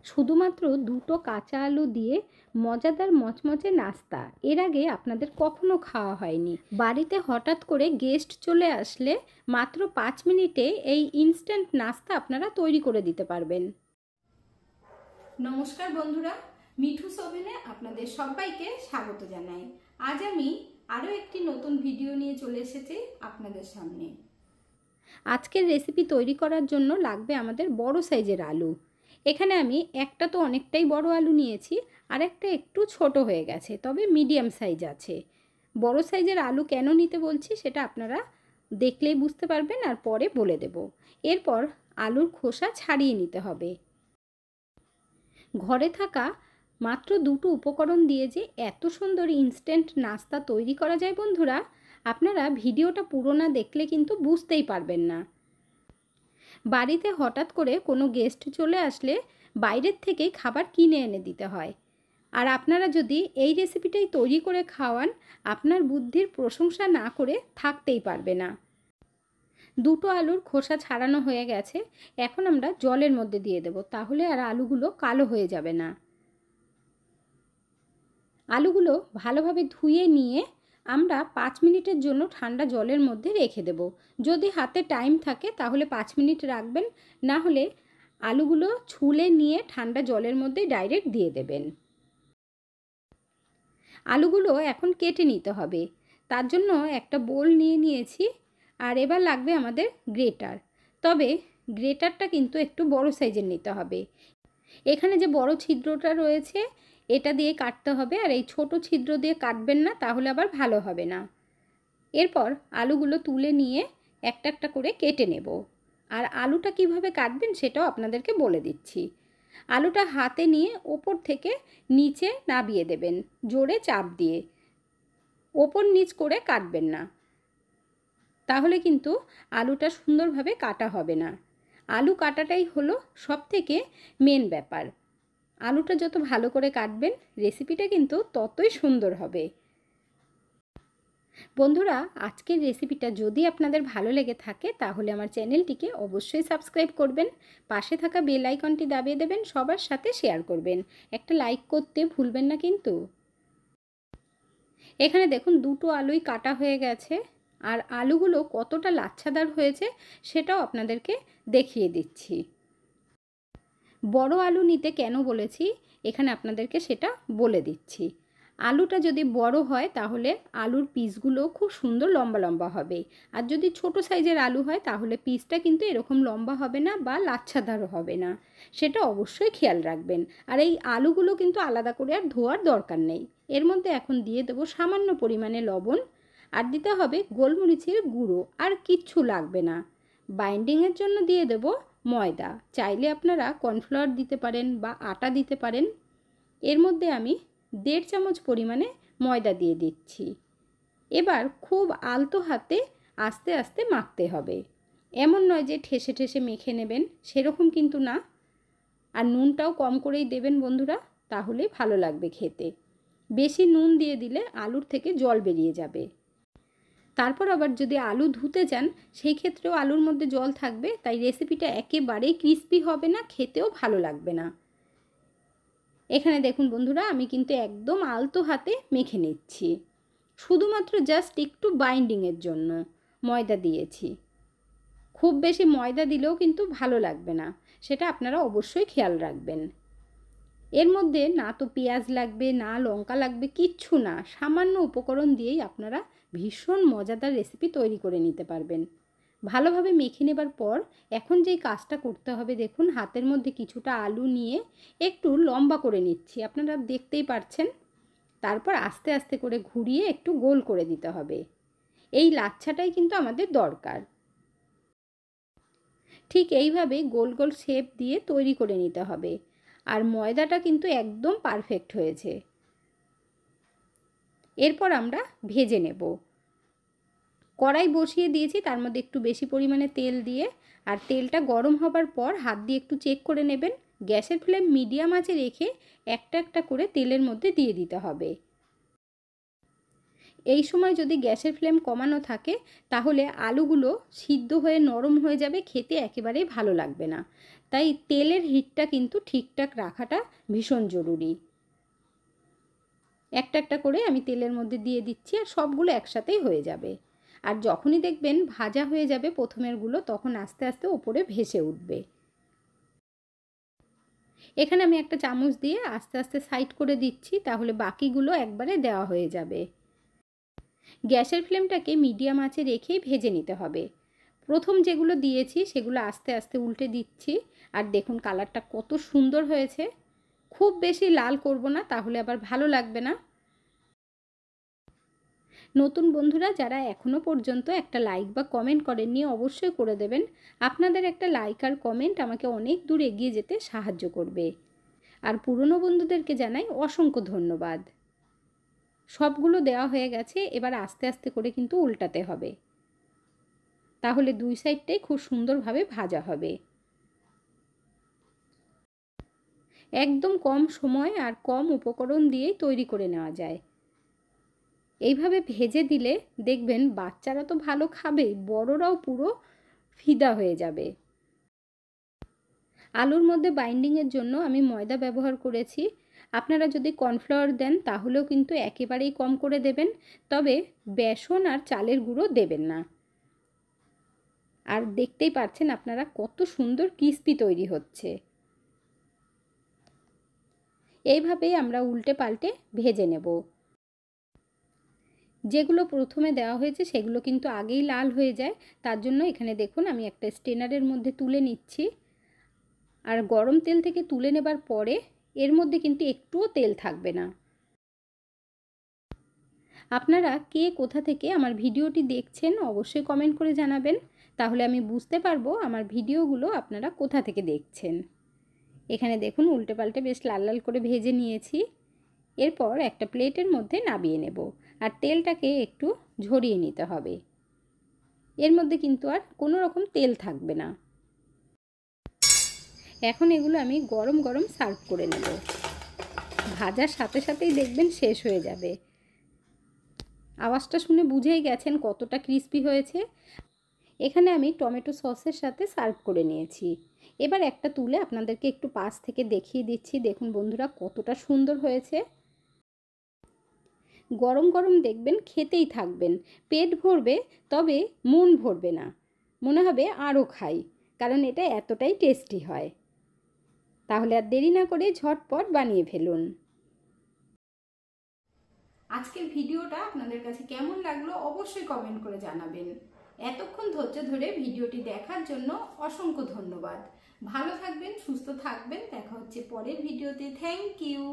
শুধুমাত্র দুটো কাঁচা আলু দিয়ে মজাদার মচমচে নাস্তা এর আগে আপনাদের কখনো খাওয়া হয়নি। বাড়িতে হঠাৎ করে গেস্ট চলে আসলে মাত্র 5 মিনিটে এই ইনস্ট্যান্ট নাস্তা আপনারা তৈরি করে দিতে পারবেন। নমস্কার বন্ধুরা, মিঠুস ওভেনে আপনাদের সবাইকে স্বাগত জানাই। আজ আমি আরও একটি নতুন ভিডিও নিয়ে চলে এসেছি আপনাদের সামনে। আজকের রেসিপি তৈরি করার জন্য লাগবে আমাদের বড় সাইজের আলু। এখানে আমি একটা তো অনেকটাই বড় আলু নিয়েছি, আর একটা একটু ছোট হয়ে গেছে, তবে মিডিয়াম সাইজ আছে। বড় সাইজের আলু কেন নিতে বলছি সেটা আপনারা দেখলেই বুঝতে পারবেন, আর পরে বলে দেব। এরপর আলুর খোসা ছাড়িয়ে নিতে হবে। ঘরে থাকা মাত্র দুটো উপকরণ দিয়ে যে এত সুন্দর ইনস্ট্যান্ট নাস্তা তৈরি করা যায় বন্ধুরা, আপনারা ভিডিওটা পুরো না দেখলে কিন্তু বুঝতেই পারবেন না। বাড়িতে হঠাৎ করে কোনো গেস্ট চলে আসলে বাইরের থেকেই খাবার কিনে এনে দিতে হয়, আর আপনারা যদি এই রেসিপিটাই তৈরি করে খাওয়ান, আপনার বুদ্ধির প্রশংসা না করে থাকতেই পারবে না। দুটো আলুর খোসা ছাড়ানো হয়ে গেছে, এখন আমরা জলের মধ্যে দিয়ে দেব, তাহলে আর আলুগুলো কালো হয়ে যাবে না। আলুগুলো ভালোভাবে ধুয়ে নিয়ে আমরা 5 মিনিটের জন্য ঠান্ডা জলের মধ্যে রেখে দেব। যদি হাতে টাইম থাকে তাহলে 5 মিনিট রাখবেন, না হলে আলুগুলো ছুলে নিয়ে ঠান্ডা জলের মধ্যে ডাইরেক্ট দিয়ে দেবেন। আলুগুলো এখন কেটে নিতে হবে, তার জন্য একটা বোল নিয়ে নিয়েছি, আর এবার লাগবে আমাদের গ্রেটার। তবে গ্রেটারটা কিন্তু একটু বড় সাইজের নিতে হবে। এখানে যে বড় ছিদ্রটা রয়েছে এটা দিয়ে কাটতে হবে, আর এই ছোট ছিদ্র দিয়ে কাটবেন না, তাহলে আবার ভালো হবে না। এরপর আলুগুলো তুলে নিয়ে একটা একটা করে কেটে নেব, আর আলুটা কিভাবে কাটবেন সেটাও আপনাদেরকে বলে দিচ্ছি। আলুটা হাতে নিয়ে ওপর থেকে নিচে নামিয়ে দেবেন, জোরে চাপ দিয়ে। ওপর নিচ করে কাটবেন না, তাহলে কিন্তু আলুটা সুন্দরভাবে কাটা হবে না। আলু কাটাটাই হলো সবথেকে মেন ব্যাপার। আলুটা যত ভালো করে কাটবেন রেসিপিটা কিন্তু ততই সুন্দর হবে। বন্ধুরা, আজকের রেসিপিটা যদি আপনাদের ভালো লেগে থাকে তাহলে আমার চ্যানেলটিকে অবশ্যই সাবস্ক্রাইব করবেন, পাশে থাকা বেল আইকনটি দাবিয়ে দেবেন, সবার সাথে শেয়ার করবেন, একটা লাইক করতে ভুলবেন না কিন্তু। এখানে দেখুন দুটো আলুই কাটা হয়ে গেছে, আর আলুগুলো কতটা লাচ্ছাদার হয়েছে সেটাও আপনাদেরকে দেখিয়ে দিচ্ছি। বড় আলু নিতে কেন বলেছি এখানে আপনাদেরকে সেটা বলে দিচ্ছি। আলুটা যদি বড় হয় তাহলে আলুর পিসগুলো খুব সুন্দর লম্বা লম্বা হবে, আর যদি ছোট সাইজের আলু হয় তাহলে পিসটা কিন্তু এরকম লম্বা হবে না বা লাচ্ছাদারও হবে না, সেটা অবশ্যই খেয়াল রাখবেন। আর এই আলুগুলো কিন্তু আলাদা করে আর ধোয়ার দরকার নেই। এর মধ্যে এখন দিয়ে দেবো সামান্য পরিমাণে লবণ, আর দিতে হবে গোলমরিচের গুঁড়ো, আর কিচ্ছু লাগবে না। বাইন্ডিংয়ের জন্য দিয়ে দেবো ময়দা, চাইলে আপনারা কর্নফ্লাওয়ার দিতে পারেন বা আটা দিতে পারেন। এর মধ্যে আমি 1.5 চামচ পরিমাণে ময়দা দিয়ে দিচ্ছি। এবার খুব আলতো হাতে আস্তে আস্তে মাখতে হবে, এমন নয় যে ঠেসে ঠেসে মেখে নেবেন, সেরকম কিন্তু না। আর নুনটাও কম করেই দেবেন বন্ধুরা, তাহলে ভালো লাগবে খেতে। বেশি নুন দিয়ে দিলে আলুর থেকে জল বেরিয়ে যাবে। তারপর আবার যদি আলু ধুতে চান সেই ক্ষেত্রেও আলুর মধ্যে জল থাকবে, তাই রেসিপিটা একেবারেই ক্রিস্পি হবে না, খেতেও ভালো লাগবে না। এখানে দেখুন বন্ধুরা, আমি কিন্তু একদম আলতো হাতে মেখে নিচ্ছি, শুধুমাত্র জাস্ট একটু বাইন্ডিংয়ের জন্য ময়দা দিয়েছি। খুব বেশি ময়দা দিলেও কিন্তু ভালো লাগবে না, সেটা আপনারা অবশ্যই খেয়াল রাখবেন। এর মধ্যে না তো পেঁয়াজ লাগবে, না লঙ্কা লাগবে, কিচ্ছু না। সামান্য উপকরণ দিয়েই আপনারা ভীষণ মজাদার রেসিপি তৈরি করে নিতে পারবেন। ভালোভাবে মেখে নেবার পর এখন যেই কাজটা করতে হবে, দেখুন হাতের মধ্যে কিছুটা আলু নিয়ে একটু লম্বা করে নিচ্ছি, আপনারা দেখতেই পাচ্ছেন। তারপর আস্তে আস্তে করে ঘুরিয়ে একটু গোল করে দিতে হবে। এই লাচ্ছাটাই কিন্তু আমাদের দরকার। ঠিক এইভাবে গোল গোল শেপ দিয়ে তৈরি করে নিতে হবে। আর ময়দাটা কিন্তু একদম পারফেক্ট হয়েছে। এরপর আমরা ভেজে নেব। কড়াই বসিয়ে দিয়েছি, তার মধ্যে একটু বেশি পরিমাণে তেল দিয়ে, আর তেলটা গরম হবার পর হাত দিয়ে একটু চেক করে নেবেন। গ্যাসের ফ্লেম মিডিয়াম আঁচে রেখে একটা একটা করে তেলের মধ্যে দিয়ে দিতে হবে। এই সময় যদি গ্যাসের ফ্লেম কমানো থাকে তাহলে আলুগুলো সিদ্ধ হয়ে নরম হয়ে যাবে, খেতে একেবারেই ভালো লাগবে না। তাই তাই তেলের হিটটা কিন্তু ঠিকঠাক রাখাটা ভীষণ জরুরি। একটা একটা করে আমি তেলের মধ্যে দিয়ে দিচ্ছি, আর সবগুলো একসাথেই হয়ে যাবে। আর যখনই দেখবেন ভাজা হয়ে যাবে প্রথমেরগুলো, তখন আস্তে আস্তে ওপরে ভেসে উঠবে। এখানে আমি একটা চামচ দিয়ে আস্তে আস্তে সাইড করে দিচ্ছি, তাহলে বাকিগুলো একবারে দেওয়া হয়ে যাবে। গ্যাসের ফ্লেমটাকে মিডিয়াম আঁচে রেখেই ভেজে নিতে হবে। প্রথম যেগুলো দিয়েছি সেগুলো আস্তে আস্তে উল্টে দিচ্ছি, আর দেখুন কালারটা কত সুন্দর হয়েছে। খুব বেশি লাল করব না, তাহলে আবার ভালো লাগবে না। নতুন বন্ধুরা যারা এখনও পর্যন্ত একটা লাইক বা কমেন্ট করেননি, অবশ্যই করে দেবেন। আপনাদের একটা লাইক আর কমেন্ট আমাকে অনেক দূর এগিয়ে যেতে সাহায্য করবে। আর পুরনো বন্ধুদেরকে জানাই অসংখ্য ধন্যবাদ। সবগুলো দেওয়া হয়ে গেছে, এবার আস্তে আস্তে করে কিন্তু উল্টাতে হবে, তাহলে দুই সাইডটাই খুব সুন্দরভাবে ভাজা হবে। একদম কম সময় আর কম উপকরণ দিয়েই তৈরি করে নেওয়া যায়। এইভাবে ভেজে দিলে দেখবেন বাচ্চারা তো ভালো খাবেই, বড়রাও পুরো ফিদা হয়ে যাবে। আলুর মধ্যে বাইন্ডিংয়ের জন্য আমি ময়দা ব্যবহার করেছি। আপনারা যদি কর্নফ্লাওয়ার দেন তাহলেও কিন্তু একেবারেই কম করে দেবেন, তবে বেসন আর চালের গুঁড়ো দেবেন না। আর দেখতেই পাচ্ছেন আপনারা কত সুন্দর ক্রিস্পি তৈরি হচ্ছে। এইভাবেই আমরা উল্টে পাল্টে ভেজে নেব। যেগুলো প্রথমে দেওয়া হয়েছে সেগুলো কিন্তু আগেই লাল হয়ে যায়, তার জন্য এখানে দেখুন আমি একটা স্ট্রেনারের মধ্যে তুলে নিচ্ছি। আর গরম তেল থেকে তুলে নেবার পরে এর মধ্যে কিন্তু একটুও তেল থাকবে না। আপনারা কে কোথা থেকে আমার ভিডিওটি দেখছেন অবশ্যই কমেন্ট করে জানাবেন, তাহলে আমি বুঝতে পারবো আমার ভিডিওগুলো আপনারা কোথা থেকে দেখছেন। এখানে দেখুন উল্টে পাল্টে বেশ লাল লাল করে ভেজে নিয়েছি। এরপর একটা প্লেটের মধ্যে নামিয়ে নেব, আর তেলটাকে একটু ঝরিয়ে নিতে হবে। এর মধ্যে কিন্তু আর কোনো রকম তেল থাকবে না। এখন এগুলো আমি গরম গরম সার্ভ করে নেব। ভাজার সাথে সাথেই দেখবেন শেষ হয়ে যাবে। আওয়াজটা শুনে বুঝেই গেছেন কতটা ক্রিস্পি হয়েছে। এখানে আমি টমেটো সসের সাথে সার্ভ করে নিয়েছি। এবার একটা তুলে আপনাদেরকে একটু পাশ থেকে দেখিয়ে দিচ্ছি। দেখুন বন্ধুরা কতটা সুন্দর হয়েছে। গরম গরম দেখবেন খেতেই থাকবেন, পেট ভরবে, তবে মন ভরবে না, মনে হবে আরও খাই, কারণ এটা এতটাই টেস্টি হয়। তাহলে আর দেরি না করে ঝটপট বানিয়ে ফেলুন। আজকের ভিডিওটা আপনাদের কাছে কেমন লাগলো অবশ্যই কমেন্ট করে জানাবেন। এতক্ষণ ধৈর্য ধরে ভিডিওটি দেখার জন্য অসংখ্য ধন্যবাদ। ভালো থাকবেন, সুস্থ থাকবেন। দেখা হচ্ছে পরের ভিডিওতে। Thank you.